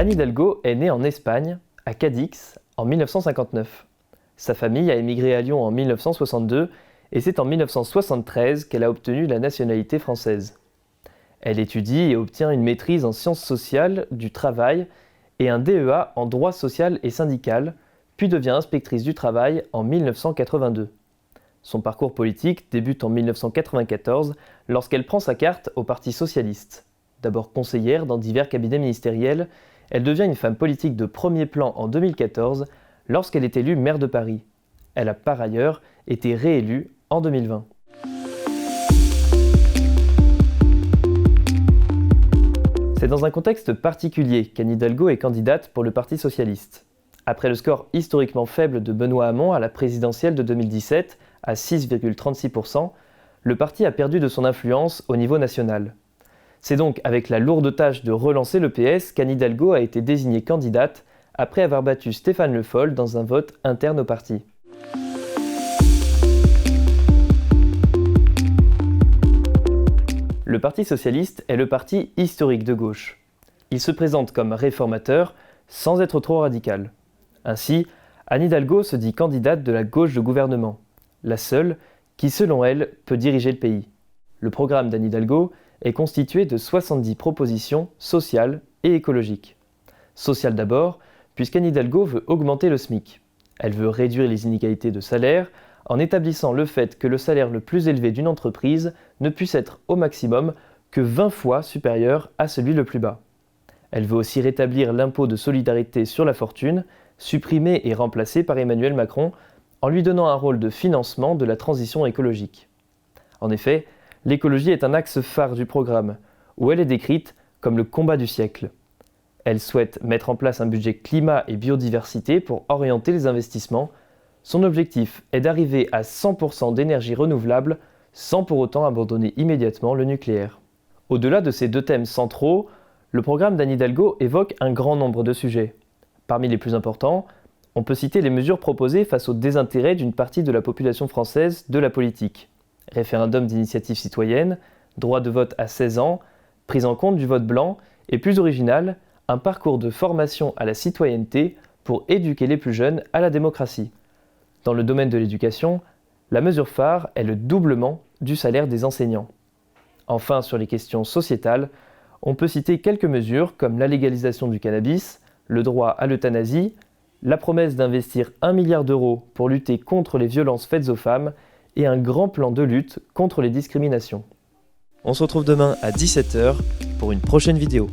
Anne Hidalgo est née en Espagne, à Cadix, en 1959. Sa famille a émigré à Lyon en 1962 et c'est en 1973 qu'elle a obtenu la nationalité française. Elle étudie et obtient une maîtrise en sciences sociales, du travail et un DEA en droit social et syndical, puis devient inspectrice du travail en 1982. Son parcours politique débute en 1994 lorsqu'elle prend sa carte au Parti socialiste. D'abord conseillère dans divers cabinets ministériels, elle devient une femme politique de premier plan en 2014 lorsqu'elle est élue maire de Paris. Elle a par ailleurs été réélue en 2020. C'est dans un contexte particulier qu'Anne Hidalgo est candidate pour le Parti socialiste. Après le score historiquement faible de Benoît Hamon à la présidentielle de 2017, à 6,36%, le parti a perdu de son influence au niveau national. C'est donc avec la lourde tâche de relancer le PS qu'Anne Hidalgo a été désignée candidate après avoir battu Stéphane Le Foll dans un vote interne au parti. Le Parti socialiste est le parti historique de gauche. Il se présente comme réformateur sans être trop radical. Ainsi, Anne Hidalgo se dit candidate de la gauche de gouvernement, la seule qui, selon elle, peut diriger le pays. Le programme d'Anne Hidalgo est constitué de 70 propositions sociales et écologiques. Sociales d'abord, puisqu'Anne Hidalgo veut augmenter le SMIC. Elle veut réduire les inégalités de salaire en établissant le fait que le salaire le plus élevé d'une entreprise ne puisse être au maximum que 20 fois supérieur à celui le plus bas. Elle veut aussi rétablir l'impôt de solidarité sur la fortune, supprimé et remplacé par Emmanuel Macron, en lui donnant un rôle de financement de la transition écologique. En effet, l'écologie est un axe phare du programme, où elle est décrite comme le combat du siècle. Elle souhaite mettre en place un budget climat et biodiversité pour orienter les investissements. Son objectif est d'arriver à 100% d'énergie renouvelable sans pour autant abandonner immédiatement le nucléaire. Au-delà de ces deux thèmes centraux, le programme d'Anne Hidalgo évoque un grand nombre de sujets. Parmi les plus importants, on peut citer les mesures proposées face au désintérêt d'une partie de la population française de la politique. Référendum d'initiative citoyenne, droit de vote à 16 ans, prise en compte du vote blanc et plus original, un parcours de formation à la citoyenneté pour éduquer les plus jeunes à la démocratie. Dans le domaine de l'éducation, la mesure phare est le doublement du salaire des enseignants. Enfin, sur les questions sociétales, on peut citer quelques mesures comme la légalisation du cannabis, le droit à l'euthanasie, la promesse d'investir 1 milliard d'euros pour lutter contre les violences faites aux femmes et un grand plan de lutte contre les discriminations. On se retrouve demain à 17h pour une prochaine vidéo.